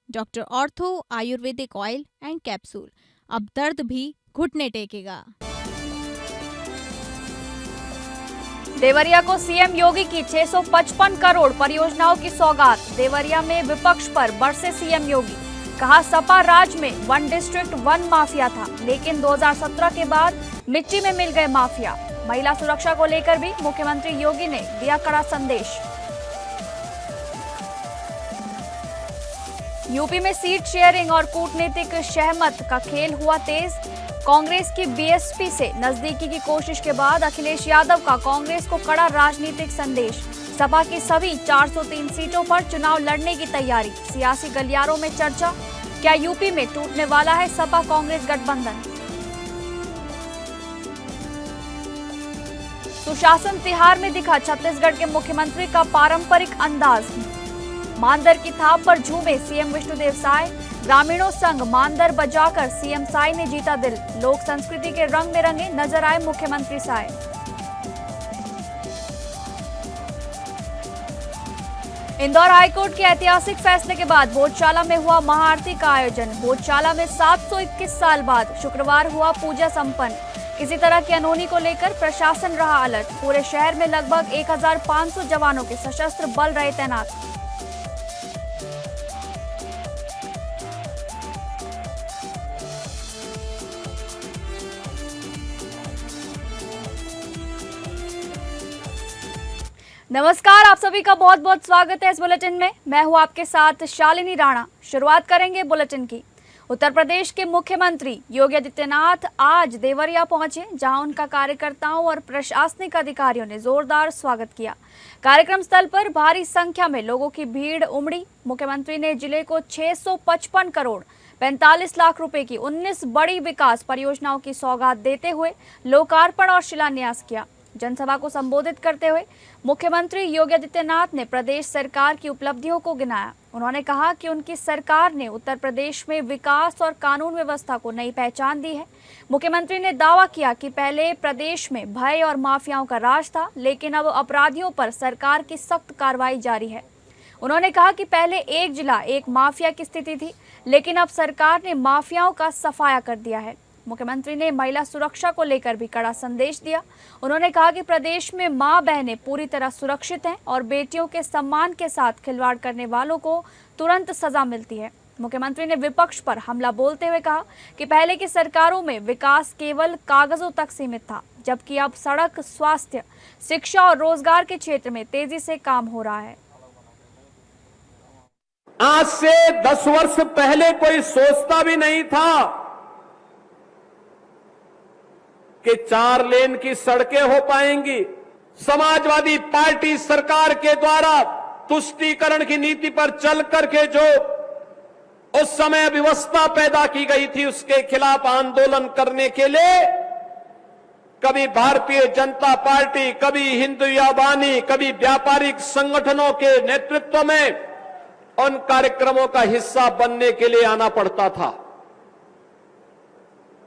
Doctor ortho Ayurvedic oil and capsule, अब दर्द भी घुटने टेकेगा। देवरिया को सीएम योगी की 655 करोड़ परियोजनाओं की सौगात। देवरिया में विपक्ष पर बरसे सीएम योगी। कहा सपा राज में वन डिस्ट्रिक्ट वन माफिया था, लेकिन 2017 के बाद मिट्टी में मिल गए माफिया। महिला सुरक्षा को लेकर भी मुख्यमंत्री योगी ने दिया कड़ा संदेश। यूपी में सीट शेयरिंग और कूटनीतिक सहमत का खेल हुआ तेज। कांग्रेस की बीएसपी से नजदीकी की कोशिश के बाद अखिलेश यादव का कांग्रेस को कड़ा राजनीतिक संदेश। सपा की सभी 403 सीटों पर चुनाव लड़ने की तैयारी। सियासी गलियारों में चर्चा, क्या यूपी में टूटने वाला है सपा कांग्रेस गठबंधन। सुशासन तिहार में दिखा छत्तीसगढ़ के मुख्यमंत्री का पारंपरिक अंदाज। मानदर की थाप पर झूमे सीएम विष्णुदेव साय। ग्रामीणों संग मानदर बजाकर सीएम साय ने जीता दिल। लोक संस्कृति के रंग में रंगे नजर आए मुख्यमंत्री साय। इंदौर हाईकोर्ट के ऐतिहासिक फैसले के बाद भोजशाला में हुआ महाआरती का आयोजन। भोजशाला में 721 साल बाद शुक्रवार हुआ पूजा संपन्न। किसी तरह की अनहोनी को लेकर प्रशासन रहा अलर्ट। पूरे शहर में लगभग 1500 जवानों के सशस्त्र बल रहे तैनात। नमस्कार, आप सभी का बहुत बहुत स्वागत है इस बुलेटिन में। मैं हूं आपके साथ शालिनी राणा। शुरुआत करेंगे बुलेटिन की। उत्तर प्रदेश के मुख्यमंत्री योगी आदित्यनाथ आज देवरिया पहुंचे, जहां उनका कार्यकर्ताओं और प्रशासनिक अधिकारियों ने जोरदार स्वागत किया। कार्यक्रम स्थल पर भारी संख्या में लोगों की भीड़ उमड़ी। मुख्यमंत्री ने जिले को 655 करोड़ 45 लाख रुपए की 19 बड़ी विकास परियोजनाओं की सौगात देते हुए लोकार्पण और शिलान्यास किया। जनसभा को संबोधित करते हुए मुख्यमंत्री योगी आदित्यनाथ ने प्रदेश सरकार की उपलब्धियों को गिनाया। उन्होंने कहा कि उनकी सरकार ने उत्तर प्रदेश में विकास और कानून व्यवस्था को नई पहचान दी है। मुख्यमंत्री ने दावा किया कि पहले प्रदेश में भय और माफियाओं का राज था, लेकिन अब अपराधियों पर सरकार की सख्त कार्रवाई जारी है। उन्होंने कहा कि पहले एक जिला एक माफिया की स्थिति थी, लेकिन अब सरकार ने माफियाओं का सफाया कर दिया है। मुख्यमंत्री ने महिला सुरक्षा को लेकर भी कड़ा संदेश दिया। उन्होंने कहा कि प्रदेश में मां बहनें पूरी तरह सुरक्षित हैं और बेटियों के सम्मान के साथ खिलवाड़ करने वालों को तुरंत सजा मिलती है। मुख्यमंत्री ने विपक्ष पर हमला बोलते हुए कहा कि पहले की सरकारों में विकास केवल कागजों तक सीमित था, जबकि अब सड़क, स्वास्थ्य, शिक्षा और रोजगार के क्षेत्र में तेजी से काम हो रहा है। आज से 10 वर्ष पहले कोई सोचता भी नहीं था कि 4 लेन की सड़कें हो पाएंगी। समाजवादी पार्टी सरकार के द्वारा तुष्टीकरण की नीति पर चल करके जो उस समय व्यवस्था पैदा की गई थी, उसके खिलाफ आंदोलन करने के लिए कभी भारतीय जनता पार्टी, कभी हिंदू वानी, कभी व्यापारिक संगठनों के नेतृत्व में उन कार्यक्रमों का हिस्सा बनने के लिए आना पड़ता था।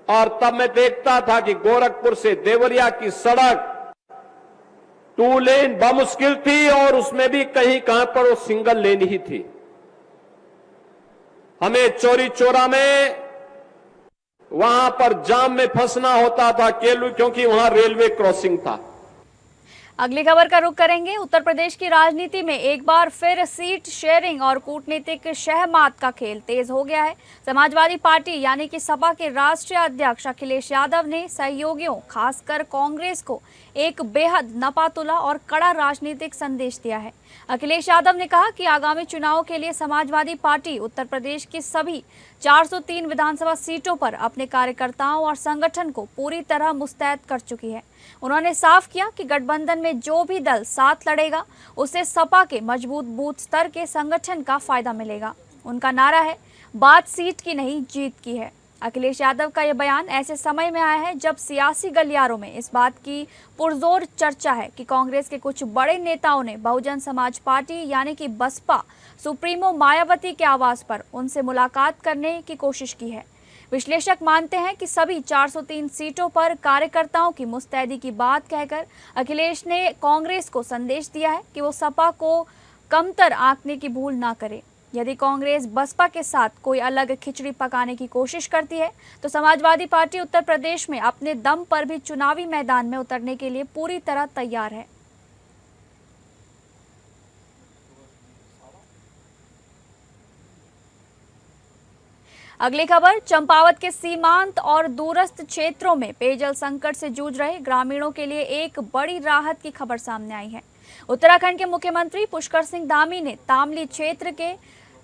और तब मैं देखता था कि गोरखपुर से देवरिया की सड़क 2 लेन बमुश्किल थी और उसमें भी कहीं कहां पर वो सिंगल लेन ही थी। हमें चोरी चोरा में वहां पर जाम में फंसना होता था क्योंकि वहां रेलवे क्रॉसिंग था। अगली खबर का रुख करेंगे। उत्तर प्रदेश की राजनीति में एक बार फिर सीट शेयरिंग और कूटनीतिक सहमत का खेल तेज हो गया है। समाजवादी पार्टी यानी कि सपा के राष्ट्रीय अध्यक्ष अखिलेश यादव ने सहयोगियों, खासकर कांग्रेस को एक बेहद नपातुला और कड़ा राजनीतिक संदेश दिया है। अखिलेश यादव ने कहा कि आगामी चुनावों के लिए समाजवादी पार्टी उत्तर प्रदेश की सभी 403 विधानसभा सीटों पर अपने कार्यकर्ताओं और संगठन को पूरी तरह मुस्तैद कर चुकी है। उन्होंने साफ किया कि गठबंधन में जो भी दल साथ लड़ेगा, उसे सपा के मजबूत बूथ स्तर के संगठन का फायदा मिलेगा। उनका नारा है, बात सीट की नहीं, जीत की है। अखिलेश यादव का यह बयान ऐसे समय में आया है जब सियासी गलियारों में इस बात की पुरजोर चर्चा है कि कांग्रेस के कुछ बड़े नेताओं ने बहुजन समाज पार्टी यानी कि बसपा सुप्रीमो मायावती के आवास पर उनसे मुलाकात करने की कोशिश की है। विश्लेषक मानते हैं कि सभी 403 सीटों पर कार्यकर्ताओं की मुस्तैदी की बात कहकर अखिलेश ने कांग्रेस को संदेश दिया है कि वो सपा को कमतर आंकने की भूल ना करे। यदि कांग्रेस बसपा के साथ कोई अलग खिचड़ी पकाने की कोशिश करती है तो समाजवादी पार्टी उत्तर प्रदेश में अपने दम पर भी चुनावी मैदान में उतरने के लिए पूरी तरह तैयार है। अगली खबर, चंपावत के सीमांत और दूरस्थ क्षेत्रों में पेयजल संकट से जूझ रहे ग्रामीणों के लिए एक बड़ी राहत की खबर सामने आई है। उत्तराखंड के मुख्यमंत्री पुष्कर सिंह धामी ने तामली क्षेत्र के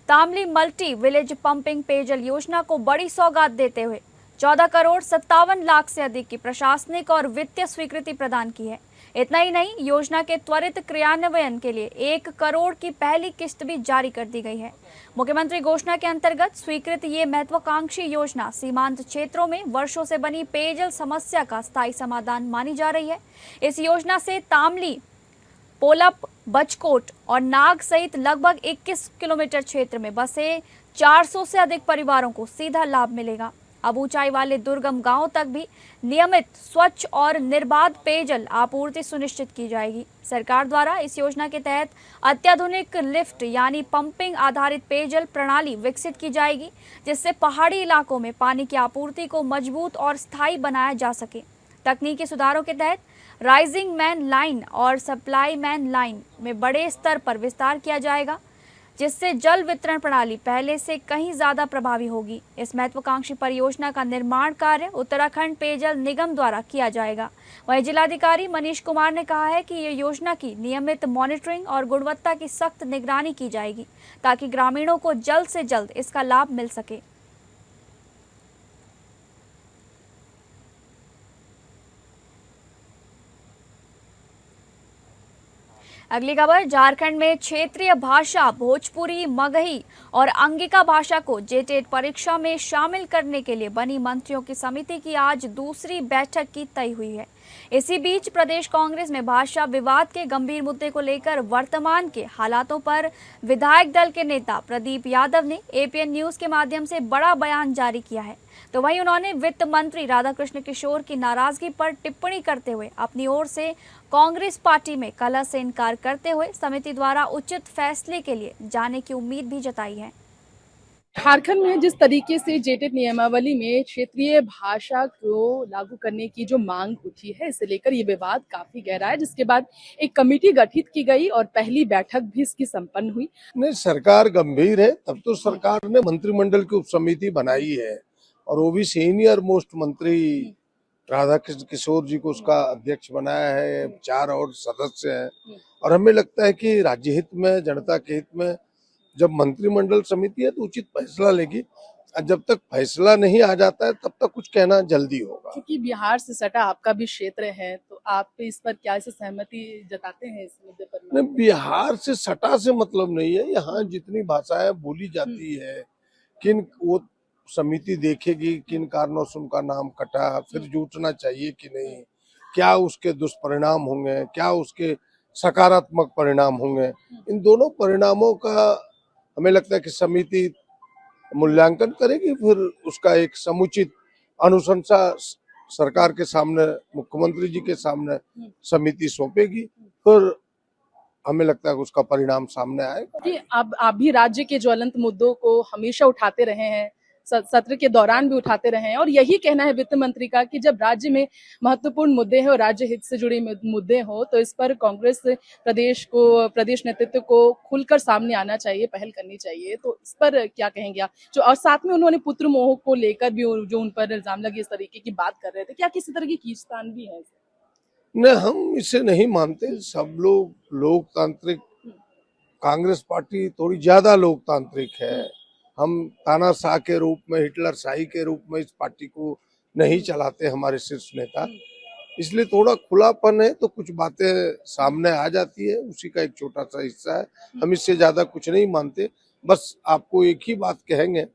तामली मल्टी विलेज पंपिंग पेयजल योजना को बड़ी सौगात देते हुए 14 करोड़ 57 लाख से अधिक की प्रशासनिक और वित्तीय स्वीकृति प्रदान की है। इतना ही नहीं, योजना के त्वरित क्रियान्वयन के लिए 1 करोड़ की पहली किस्त भी जारी कर दी गई है। मुख्यमंत्री घोषणा के अंतर्गत स्वीकृत ये महत्वाकांक्षी योजना सीमांत क्षेत्रों में वर्षों से बनी पेयजल समस्या का स्थायी समाधान मानी जा रही है। इस योजना से तामली, पोलप, बचकोट और नाग सहित लगभग 21 किलोमीटर क्षेत्र में बसे 400 से अधिक परिवारों को सीधा लाभ मिलेगा। अब ऊंचाई वाले दुर्गम गांवों तक भी नियमित, स्वच्छ और निर्बाध पेयजल आपूर्ति सुनिश्चित की जाएगी। सरकार द्वारा इस योजना के तहत अत्याधुनिक लिफ्ट यानी पंपिंग आधारित पेयजल प्रणाली विकसित की जाएगी, जिससे पहाड़ी इलाकों में पानी की आपूर्ति को मजबूत और स्थायी बनाया जा सके। तकनीकी सुधारों के तहत राइजिंग मैन लाइन और सप्लाई मैन लाइन में बड़े स्तर पर विस्तार किया जाएगा, जिससे जल वितरण प्रणाली पहले से कहीं ज्यादा प्रभावी होगी। इस महत्वाकांक्षी परियोजना का निर्माण कार्य उत्तराखंड पेयजल निगम द्वारा किया जाएगा। वहीं जिलाधिकारी मनीष कुमार ने कहा है कि ये योजना की नियमित मॉनिटरिंग और गुणवत्ता की सख्त निगरानी की जाएगी, ताकि ग्रामीणों को जल्द से जल्द इसका लाभ मिल सके। अगली खबर, झारखंड में क्षेत्रीय भाषा भोजपुरी, मगही और अंगिका भाषा को जेटेट परीक्षा में शामिल करने के लिए बनी मंत्रियों की समिति की आज दूसरी बैठक की तय हुई है। इसी बीच प्रदेश कांग्रेस में भाषा विवाद के गंभीर मुद्दे को लेकर वर्तमान के हालातों पर विधायक दल के नेता प्रदीप यादव ने एपीएन न्यूज के माध्यम से बड़ा बयान जारी किया है। तो वहीं उन्होंने वित्त मंत्री राधाकृष्ण किशोर की नाराजगी पर टिप्पणी करते हुए अपनी ओर से कांग्रेस पार्टी में कलह से इनकार करते हुए समिति द्वारा उचित फैसले के लिए जाने की उम्मीद भी जताई है। झारखंड में जिस तरीके से जेटेट नियमावली में क्षेत्रीय भाषा को लागू करने की जो मांग उठी है, इसे लेकर ये विवाद काफी गहरा है, जिसके बाद एक कमेटी गठित की गई और पहली बैठक भी इसकी संपन्न हुई। नहीं, सरकार गंभीर है तब तो सरकार ने मंत्रिमंडल की उपसमिति बनाई है और वो भी सीनियर मोस्ट मंत्री राधाकृष्ण किशोर जी को उसका अध्यक्ष बनाया है। 4 और सदस्य हैं और हमें लगता है कि राज्य हित में, जनता के हित में जब मंत्रिमंडल समिति है तो उचित फैसला लेगी। जब तक फैसला नहीं आ जाता है तब तक कुछ कहना जल्दी होगा। क्योंकि बिहार से सटा आपका भी क्षेत्र है, तो आप इस पर क्या से सहमति जताते हैं इस मुद्दे पर? नहीं, बिहार से सटा से मतलब नहीं है। यहाँ जितनी भाषाएं बोली जाती है, किन वो समिति देखेगी किन कारणों से उनका नाम कटा, फिर जुटना चाहिए कि नहीं, क्या उसके दुष्परिणाम होंगे, क्या उसके सकारात्मक परिणाम होंगे। इन दोनों परिणामों का हमें लगता है कि समिति मूल्यांकन करेगी, फिर उसका एक समुचित अनुशंसा सरकार के सामने, मुख्यमंत्री जी के सामने समिति सौंपेगी, फिर हमें लगता है कि उसका परिणाम सामने आएगा। कि आप भी राज्य के ज्वलंत मुद्दों को हमेशा उठाते रहे हैं, सत्र के दौरान भी उठाते रहे हैं और यही कहना है वित्त मंत्री का कि जब राज्य में महत्वपूर्ण मुद्दे हैं और राज्य हित से जुड़े मुद्दे हो तो इस पर कांग्रेस प्रदेश नेतृत्व को खुलकर सामने आना चाहिए, पहल करनी चाहिए। तो इस पर क्या कहेंगे आप? जो और साथ में उन्होंने पुत्र मोह को लेकर भी जो उन पर इल्जाम लगे, इस तरीके की बात कर रहे थे, क्या किसी तरह की खींचतान भी है? नहीं, हम इसे नहीं मानते। सब लोग लोकतांत्रिक, कांग्रेस पार्टी थोड़ी ज्यादा लोकतांत्रिक है। हम तानाशाह के रूप में, हिटलर शाही के रूप में इस पार्टी को नहीं चलाते हमारे शीर्ष नेता, इसलिए थोड़ा खुलापन है तो कुछ बातें सामने आ जाती है, उसी का एक छोटा सा हिस्सा है। हम इससे ज्यादा कुछ नहीं मानते। बस आपको एक ही बात कहेंगे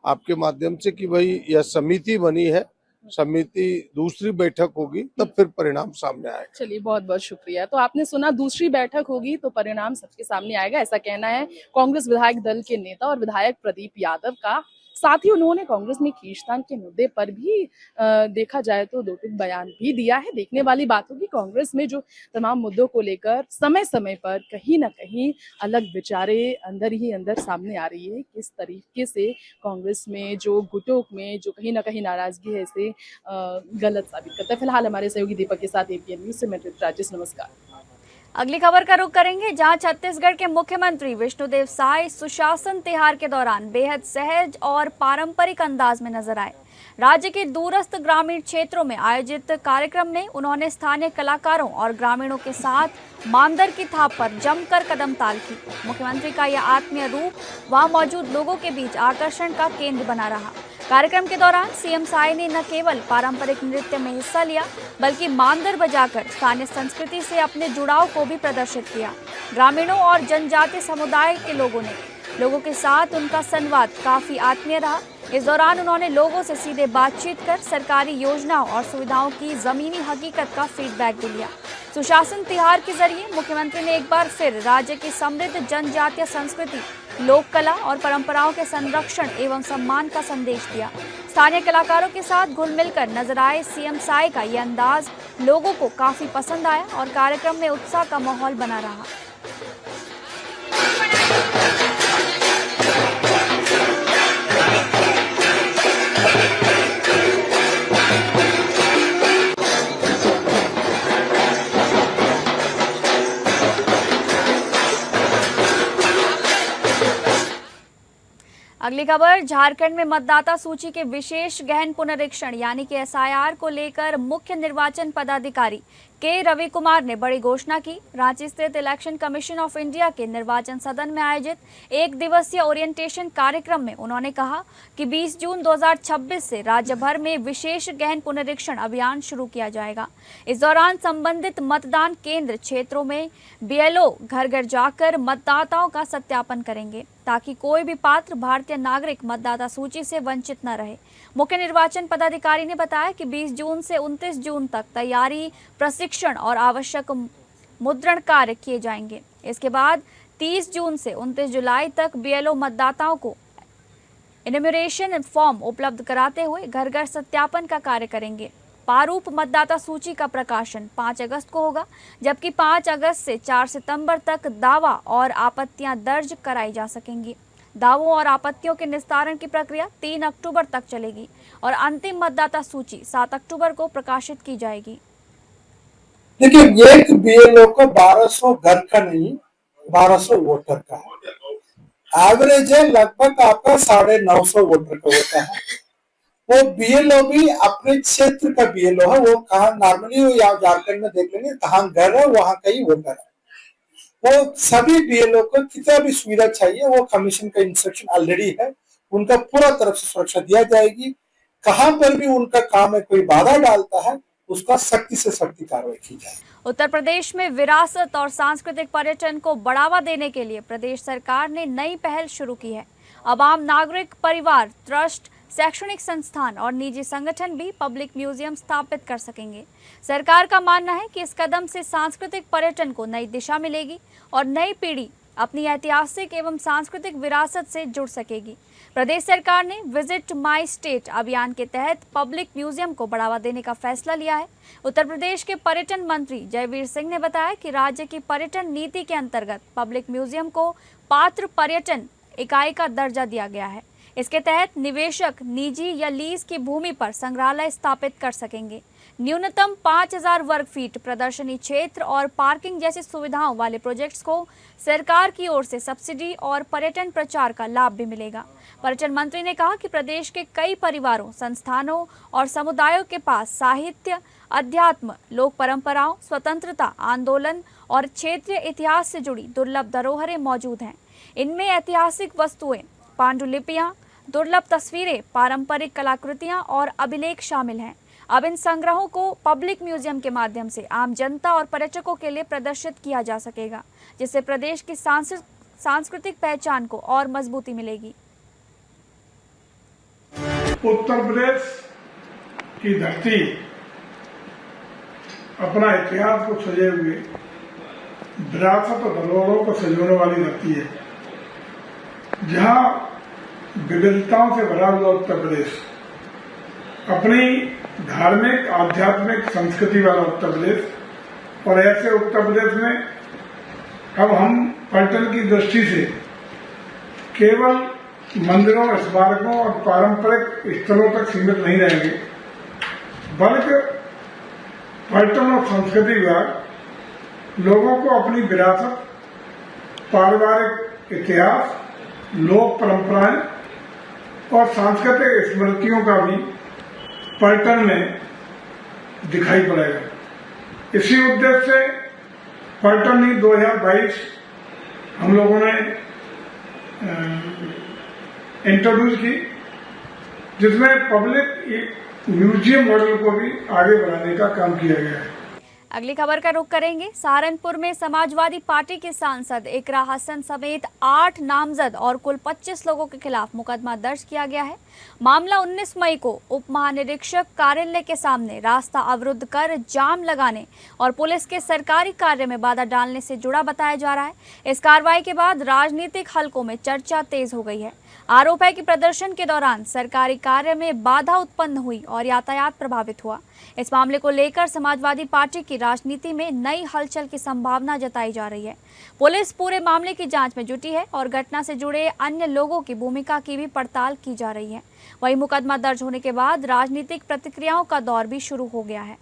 आपके माध्यम से कि भाई यह समिति बनी है, समिति दूसरी बैठक होगी तब फिर परिणाम सामने आएगा। चलिए, बहुत बहुत शुक्रिया। तो आपने सुना, दूसरी बैठक होगी तो परिणाम सबके सामने आएगा, ऐसा कहना है कांग्रेस विधायक दल के नेता और विधायक प्रदीप यादव का। साथ ही उन्होंने कांग्रेस में खींचतान के मुद्दे पर भी देखा जाए तो दो टूक बयान भी दिया है। देखने वाली बात होगी कांग्रेस में जो तमाम मुद्दों को लेकर समय समय पर कहीं ना कहीं अलग विचारें अंदर ही अंदर सामने आ रही है। किस तरीके से कांग्रेस में जो गुटों में जो कहीं ना कहीं नाराजगी है इसे गलत साबित करता है। फिलहाल हमारे सहयोगी दीपक के साथ एपीएन न्यूज से मैं राजेश, नमस्कार। अगली खबर का रुख करेंगे, जहां छत्तीसगढ़ के मुख्यमंत्री विष्णुदेव साय सुशासन त्योहार के दौरान बेहद सहज और पारंपरिक अंदाज में नजर आए। राज्य के दूरस्थ ग्रामीण क्षेत्रों में आयोजित कार्यक्रम में उन्होंने स्थानीय कलाकारों और ग्रामीणों के साथ मांदर की थाप पर जमकर कदम ताल की। मुख्यमंत्री का यह आत्मीय रूप वहां मौजूद लोगों के बीच आकर्षण का केंद्र बना रहा। कार्यक्रम के दौरान सीएम साय ने न केवल पारंपरिक नृत्य में हिस्सा लिया बल्कि मांदर बजाकर स्थानीय संस्कृति से अपने जुड़ाव को भी प्रदर्शित किया। ग्रामीणों और जनजातीय समुदाय के लोगों के साथ उनका संवाद काफी आत्मीय रहा। इस दौरान उन्होंने लोगों से सीधे बातचीत कर सरकारी योजनाओं और सुविधाओं की जमीनी हकीकत का फीडबैक भी लिया। सुशासन त्योहार के जरिए मुख्यमंत्री ने एक बार फिर राज्य की समृद्ध जनजातीय संस्कृति, लोक कला और परंपराओं के संरक्षण एवं सम्मान का संदेश दिया। स्थानीय कलाकारों के साथ घुल मिलकर नजर आए सीएम साय का ये अंदाज लोगों को काफी पसंद आया और कार्यक्रम में उत्साह का माहौल बना रहा। अगली खबर, झारखंड में मतदाता सूची के विशेष गहन पुनरीक्षण यानी कि एसआईआर को लेकर मुख्य निर्वाचन पदाधिकारी के रवि कुमार ने बड़ी घोषणा की। रांची स्थित इलेक्शन कमीशन ऑफ इंडिया के निर्वाचन सदन में आयोजित एक दिवसीय ओरिएंटेशन कार्यक्रम में उन्होंने कहा कि 20 जून 2026 से राज्य भर में विशेष गहन पुनरीक्षण अभियान शुरू किया जाएगा। इस दौरान संबंधित मतदान केंद्र क्षेत्रों में बीएलओ घर घर जाकर मतदाताओं का सत्यापन करेंगे ताकि कोई भी पात्र भारतीय नागरिक मतदाता सूची से वंचित न रहे। मुख्य निर्वाचन पदाधिकारी ने बताया कि 20 जून से 29 जून तक तैयारी, प्रशिक्षण और आवश्यक मुद्रण कार्य किए जाएंगे। इसके बाद 30 जून से 29 जुलाई तक बीएलओ मतदाताओं को इन्यूमरेशन फॉर्म उपलब्ध कराते हुए घर घर सत्यापन का कार्य करेंगे। प्रारूप मतदाता सूची का प्रकाशन 5 अगस्त को होगा, जबकि 5 अगस्त से 4 सितंबर तक दावा और आपत्तियां दर्ज कराई जा सकेंगी। दावों और आपत्तियों के निस्तारण की प्रक्रिया 3 अक्टूबर तक चलेगी और अंतिम मतदाता सूची 7 अक्टूबर को प्रकाशित की जाएगी। देखिए, एक बीएलओ को 1200 घर का नहीं 1200 वोटर का है। एवरेज है लगभग आपका 950 वोटर का होता है। वो बीएलओ भी अपने क्षेत्र का बीएलओ है। वो कहा नॉर्मली वो यहाँ झारखंड में देख लेंगे कहाँ घर है वहां का ही वोटर है। वो सभी बीएलओ को कितना भी सुविधा चाहिए वो कमीशन का इंस्ट्रक्शन ऑलरेडी है। उनका पूरा तरफ से सुरक्षा दिया जाएगी। कहां पर भी उनका काम में कोई बाधा डालता है उसका सख्ती से सख्ती कार्रवाई की जाए। उत्तर प्रदेश में विरासत और सांस्कृतिक पर्यटन को बढ़ावा देने के लिए प्रदेश सरकार ने नई पहल शुरू की है। अब आम नागरिक, परिवार, ट्रस्ट, शैक्षणिक संस्थान और निजी संगठन भी पब्लिक म्यूजियम स्थापित कर सकेंगे। सरकार का मानना है कि इस कदम से सांस्कृतिक पर्यटन को नई दिशा मिलेगी और नई पीढ़ी अपनी ऐतिहासिक एवं सांस्कृतिक विरासत से जुड़ सकेगी। प्रदेश सरकार ने विजिट माई स्टेट अभियान के तहत पब्लिक म्यूजियम को बढ़ावा देने का फैसला लिया है। उत्तर प्रदेश के पर्यटन मंत्री जयवीर सिंह ने बताया कि राज्य की पर्यटन नीति के अंतर्गत पब्लिक म्यूजियम को पात्र पर्यटन इकाई का दर्जा दिया गया है। इसके तहत निवेशक निजी या लीज की भूमि पर संग्रहालय स्थापित कर सकेंगे। न्यूनतम 5000 वर्ग फीट प्रदर्शनी क्षेत्र और पार्किंग जैसी सुविधाओं वाले प्रोजेक्ट्स को सरकार की ओर से सब्सिडी और पर्यटन प्रचार का लाभ भी मिलेगा। पर्यटन मंत्री ने कहा कि प्रदेश के कई परिवारों, संस्थानों और समुदायों के पास साहित्य, अध्यात्म, लोक परंपराओं, स्वतंत्रता आंदोलन और क्षेत्रीय इतिहास से जुड़ी दुर्लभ धरोहरें मौजूद हैं। इनमें ऐतिहासिक वस्तुएं, पांडुलिपियां, दुर्लभ तस्वीरें, पारंपरिक कलाकृतियां और अभिलेख शामिल हैं। अब इन संग्रहों को पब्लिक म्यूजियम के माध्यम से आम जनता और पर्यटकों के लिए प्रदर्शित किया जा सकेगा, जिससे प्रदेश की सांस्कृतिक पहचान को और मजबूती मिलेगी। उत्तर प्रदेश की धरती अपना इतिहास को सजे हुए विरासत और धरोहरों को सजोने वाली धरती है, जहाँ 5,000 वर्ग फीट प्रदर्शनी क्षेत्र और पार्किंग जैसी सुविधाओं वाले प्रोजेक्ट्स को सरकार की ओर से सब्सिडी और पर्यटन प्रचार का लाभ भी मिलेगा। पर्यटन मंत्री ने कहा कि प्रदेश के कई परिवारों, संस्थानों और समुदायों के पास साहित्य, अध्यात्म, लोक परंपराओं, स्वतंत्रता आंदोलन और क्षेत्रीय इतिहास से जुड़ी दुर्लभ धरोहरें मौजूद हैं। इनमें ऐतिहासिक वस्तुएं, पांडुलिपियां, दुर्लभ तस्वीरें, पारंपरिक कलाकृतियां और अभिलेख शामिल हैं। अब इन संग्रहों को पब्लिक म्यूजियम के माध्यम से आम जनता और पर्यटकों के लिए प्रदर्शित किया जा सकेगा, जिससे प्रदेश की सांस्कृतिक पहचान को और मजबूती मिलेगी। विविधताओं से भरा हुआ उत्तर प्रदेश, अपनी धार्मिक आध्यात्मिक संस्कृति वाला उत्तर प्रदेश, और ऐसे उत्तर प्रदेश में अब हम पर्यटन की दृष्टि से केवल मंदिरों, स्मारकों और पारंपरिक स्थलों तक सीमित नहीं रहेंगे, बल्कि पर्यटन और संस्कृति विभाग लोगों को अपनी विरासत, पारिवारिक इतिहास, लोक परंपराएं और सांस्कृतिक स्मृतियों का भी पर्यटन में दिखाई पड़ेगा। इसी उद्देश्य से पर्यटन नीति 2022 हम लोगों ने इंट्रोड्यूस की, जिसमें पब्लिक म्यूजियम मॉडल को भी आगे बढ़ाने का काम किया गया है। अगली खबर का रुख करेंगे। सहारनपुर में समाजवादी पार्टी के सांसद इकरा हसन समेत 8 नामजद और कुल 25 लोगों के खिलाफ मुकदमा दर्ज किया गया है। मामला 19 मई को उप महानिरीक्षक कार्यालय के सामने रास्ता अवरुद्ध कर जाम लगाने और पुलिस के सरकारी कार्य में बाधा डालने से जुड़ा बताया जा रहा है। इस कार्रवाई के बाद राजनीतिक हलकों में चर्चा तेज हो गई है। आरोप है कि प्रदर्शन के दौरान सरकारी कार्य में बाधा उत्पन्न हुई और यातायात प्रभावित हुआ। इस मामले को लेकर समाजवादी पार्टी की राजनीति में नई हलचल की संभावना जताई जा रही है। पुलिस पूरे मामले की जांच में जुटी है और घटना से जुड़े अन्य लोगों की भूमिका की भी पड़ताल की जा रही है। वहीं मुकदमा दर्ज होने के बाद राजनीतिक प्रतिक्रियाओं का दौर भी शुरू हो गया है।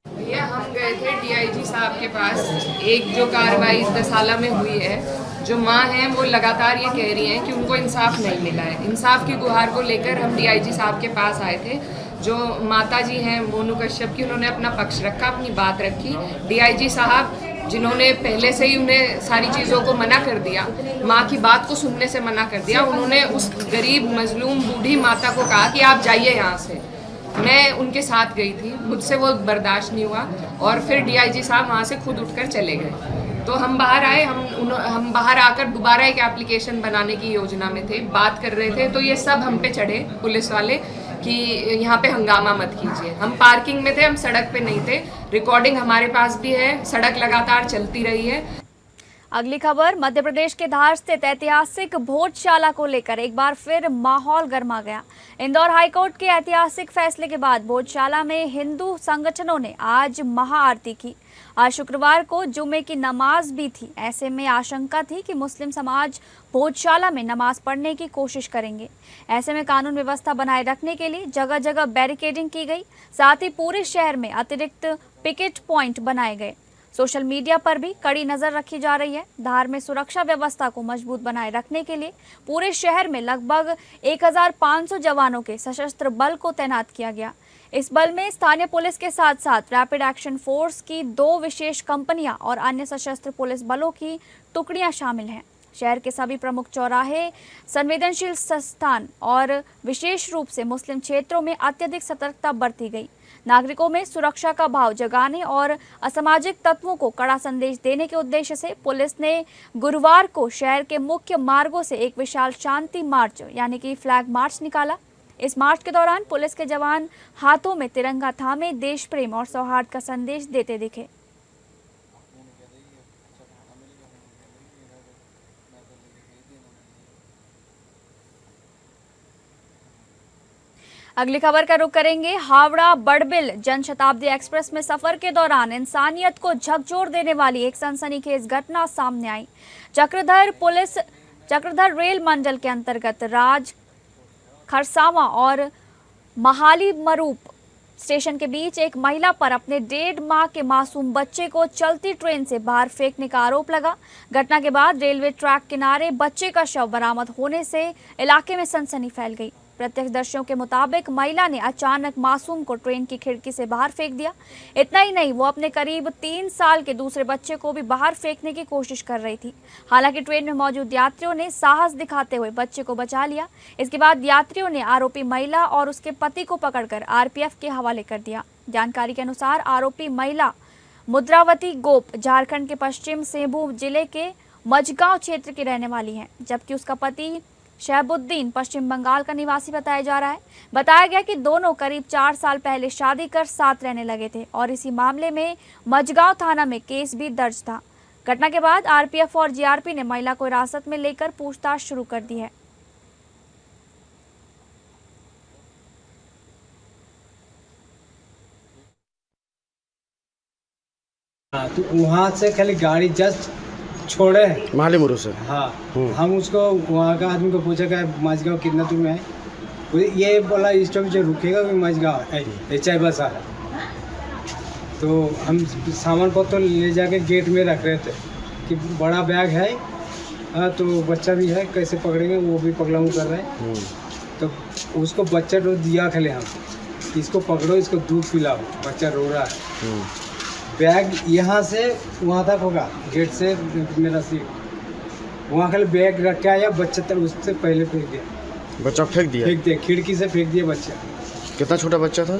भैया, हम गए थे डीआईजी साहब के पास। एक जो कार्रवाई दसाला में हुई है, जो माँ हैं वो लगातार ये कह रही हैं कि उनको इंसाफ नहीं मिला है। इंसाफ की गुहार को लेकर हम डीआईजी साहब के पास आए थे। जो माता जी हैं मोनू कश्यप की, उन्होंने अपना पक्ष रखा, अपनी बात रखी। डीआईजी साहब जिन्होंने पहले से ही उन्हें सारी चीज़ों को मना कर दिया, माँ की बात को सुनने से मना कर दिया, उन्होंने उस गरीब मजलूम बूढ़ी माता को कहा कि आप जाइए यहाँ से। मैं उनके साथ गई थी, मुझसे वो बर्दाश्त नहीं हुआ और फिर डीआईजी साहब वहाँ से खुद उठकर चले गए। तो हम बाहर आए, हम बाहर आकर दोबारा एक एप्लीकेशन बनाने की योजना में थे, बात कर रहे थे। तो ये सब हम पे चढ़े पुलिस वाले कि यहाँ पे हंगामा मत कीजिए। हम पार्किंग में थे, हम सड़क पे नहीं थे। रिकॉर्डिंग हमारे पास भी है, सड़क लगातार चलती रही है। अगली खबर, मध्य प्रदेश के धार स्थित ऐतिहासिक भोजशाला को लेकर एक बार फिर माहौल गर्मा गया। इंदौर हाईकोर्ट के ऐतिहासिक फैसले के बाद भोजशाला में हिंदू संगठनों ने आज महाआरती की। आज शुक्रवार को जुम्मे की नमाज भी थी। ऐसे में आशंका थी कि मुस्लिम समाज भोजशाला में नमाज पढ़ने की कोशिश करेंगे। ऐसे में कानून व्यवस्था बनाए रखने के लिए जगह जगह बैरिकेडिंग की गई। साथ ही पूरे शहर में अतिरिक्त पिकेट पॉइंट बनाए गए। सोशल मीडिया पर भी कड़ी नजर रखी जा रही है। धार में सुरक्षा व्यवस्था को मजबूत बनाए रखने के लिए पूरे शहर में लगभग 1500 जवानों के सशस्त्र बल को तैनात किया गया। इस बल में स्थानीय पुलिस के साथ साथ रैपिड एक्शन फोर्स की 2 विशेष कंपनियां और अन्य सशस्त्र पुलिस बलों की टुकड़ियां शामिल हैं। शहर के सभी प्रमुख चौराहे, संवेदनशील स्थान और विशेष रूप से मुस्लिम क्षेत्रों में अत्यधिक सतर्कता बरती गई। नागरिकों में सुरक्षा का भाव जगाने और असामाजिक तत्वों को कड़ा संदेश देने के उद्देश्य से पुलिस ने गुरुवार को शहर के मुख्य मार्गों से एक विशाल शांति मार्च यानी कि फ्लैग मार्च निकाला। इस मार्च के दौरान पुलिस के जवान हाथों में तिरंगा थामे देश प्रेम और सौहार्द का संदेश देते दिखे। अगली खबर का रुख करेंगे। हावड़ा बड़बिल जनशताब्दी एक्सप्रेस में सफर के दौरान इंसानियत को झकझोर देने वाली एक सनसनीखेज घटना सामने आई। चक्रधर रेल मंडल के अंतर्गत राज खरसावा और महाली मरूप स्टेशन के बीच एक महिला पर अपने 1.5 माह के मासूम बच्चे को चलती ट्रेन से बाहर फेंकने का आरोप लगा। घटना के बाद रेलवे ट्रैक किनारे बच्चे का शव बरामद होने से इलाके में सनसनी फैल गई। प्रत्यक्षदर्शियों के मुताबिक महिला ने अचानक मासूम को ट्रेन की खिड़की से बाहर फेंक दिया। इतना ही नहीं, वो अपने करीब 3 साल के दूसरे बच्चे को भी बाहर फेंकने की कोशिश कर रही थी। हालांकि ट्रेन में मौजूद यात्रियों ने साहस दिखाते हुए बच्चे को बचा लिया। इसके बाद यात्रियों ने आरोपी महिला और उसके पति को पकड़कर आरपीएफ के हवाले कर दिया। जानकारी के अनुसार आरोपी महिला मुद्रावती गोप झारखंड के पश्चिम सिंहभूम जिले के मझगांव क्षेत्र की रहने वाली है, जबकि उसका पति शहबुद्दीन पश्चिम बंगाल का निवासी बताया जा रहा है। बताया गया कि दोनों करीब 4 साल पहले शादी कर साथ रहने लगे थे और इसी मामले में मझगांव थाना में केस भी दर्ज था। घटना के बाद आरपीएफ और जीआरपी ने महिला को हिरासत में लेकर पूछताछ शुरू कर दी है। हाँ, तो वहाँ से खाली गाड़ी जस्ट छोड़े हैं महालीमुरु से। हाँ, हम उसको वहाँ का आदमी को पूछा कि माझगांव कितना दूर में है, ये बोला स्टॉप जो रुकेगा वो माझगांव है, चाय बस आ रहा। तो हम सामान पत्र ले जाके गेट में रख रहे थे कि बड़ा बैग है, हाँ, तो बच्चा भी है, कैसे पकड़ेंगे, वो भी पगलाऊ कर रहे हैं। तो उसको बच्चा रो दिया खाली हम, इसको पकड़ो, इसको दूध पिलाओ, बच्चा रो रहा है। बैग यहाँ से वहाँ तक होगा, गेट से मेरा सीट, वहाँ खाली बैग रख के आया, बच्चा तक उससे पहले फेंक दिया, बच्चा फेंक दिया, खिड़की से फेंक दिया बच्चा। कितना छोटा बच्चा था?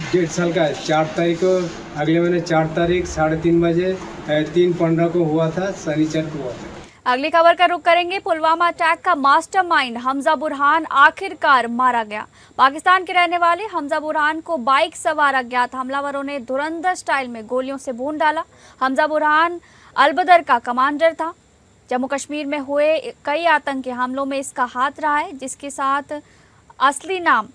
1.5 साल का है। 4 तारीख को, अगले महीने 4 तारीख 3:30 बजे 3:15 को हुआ था, शनिचर को हुआ था। अगली खबर का रुख करेंगे। पुलवामा अटैक का मास्टरमाइंड हमजा बुरहान आखिरकार मारा गया। पाकिस्तान के रहने वाले हमजा बुरहान को बाइक सवार अज्ञात हमलावरों ने धुरंधर स्टाइल में गोलियों से भून डाला। हमजा बुरहान अलबदर का कमांडर था। जम्मू कश्मीर में हुए कई आतंकी हमलों में इसका हाथ रहा है, जिसके साथ असली नाम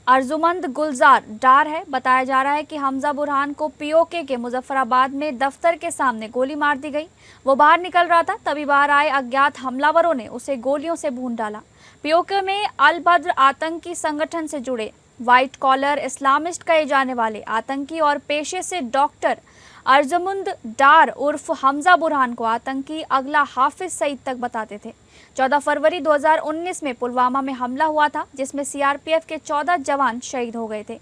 अर्जुमंद गुलजार डार है। बताया जा रहा है कि हमजा बुरहान को पीओके के मुजफ्फराबाद में दफ्तर के सामने गोली मार दी गई। वो बाहर निकल रहा था, तभी बाहर आए अज्ञात हमलावरों ने उसे गोलियों से भून डाला। पीओके में अल बद्र आतंकी संगठन से जुड़े व्हाइट कॉलर इस्लामिस्ट कहे जाने वाले आतंकी और पेशे से डॉक्टर अर्जुमंद डार उर्फ हमजा बुरहान को आतंकी अगला हाफिज सईद तक बताते थे। 14 फरवरी 2019 में पुलवामा में हमला हुआ था, जिसमें सीआरपीएफ के 14 जवान शहीद हो गए थे।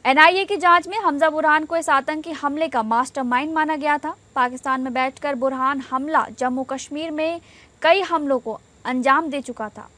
एनआईए की जांच में हमजा बुरहान को इस आतंकी हमले का मास्टरमाइंड माना गया था। पाकिस्तान में बैठकर बुरहान हमला जम्मू कश्मीर में कई हमलों को अंजाम दे चुका था।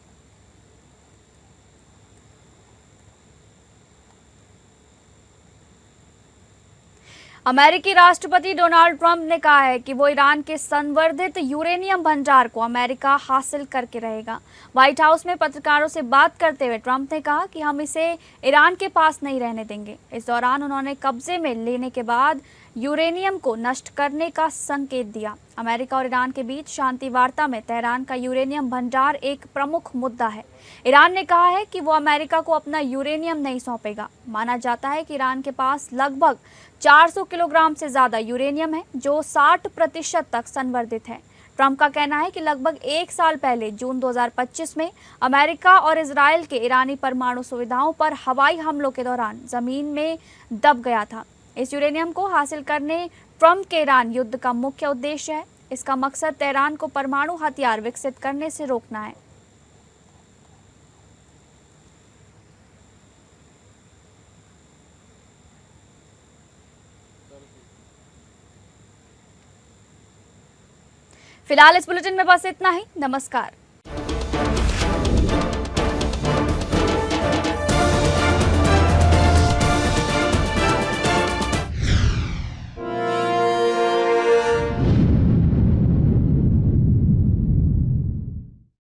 अमेरिकी राष्ट्रपति डोनाल्ड ट्रंप ने कहा है कि वो ईरान के संवर्धित यूरेनियम भंडार को अमेरिका हासिल करके रहेगा। व्हाइट हाउस में पत्रकारों से बात करते हुए ट्रंप ने कहा कि हम इसे ईरान के पास नहीं रहने देंगे। इस दौरान उन्होंने कब्जे में लेने के बाद यूरेनियम को नष्ट करने का संकेत दिया। अमेरिका और ईरान के बीच शांति वार्ता में तेहरान का यूरेनियम भंडार एक प्रमुख मुद्दा है। ईरान ने कहा है कि वो अमेरिका को अपना यूरेनियम नहीं सौंपेगा। माना जाता है कि ईरान के पास लगभग 400 किलोग्राम से ज्यादा यूरेनियम है, जो 60% तक संवर्धित है। ट्रंप का कहना है कि लगभग 1 साल पहले जून 2025 में अमेरिका और इजराइल के ईरानी परमाणु सुविधाओं पर हवाई हमलों के दौरान जमीन में दब गया था। इस यूरेनियम को हासिल करने ट्रंप के ईरान युद्ध का मुख्य उद्देश्य है। इसका मकसद तेहरान को परमाणु हथियार विकसित करने से रोकना है। फिलहाल इस बुलेटिन में बस इतना ही। नमस्कार।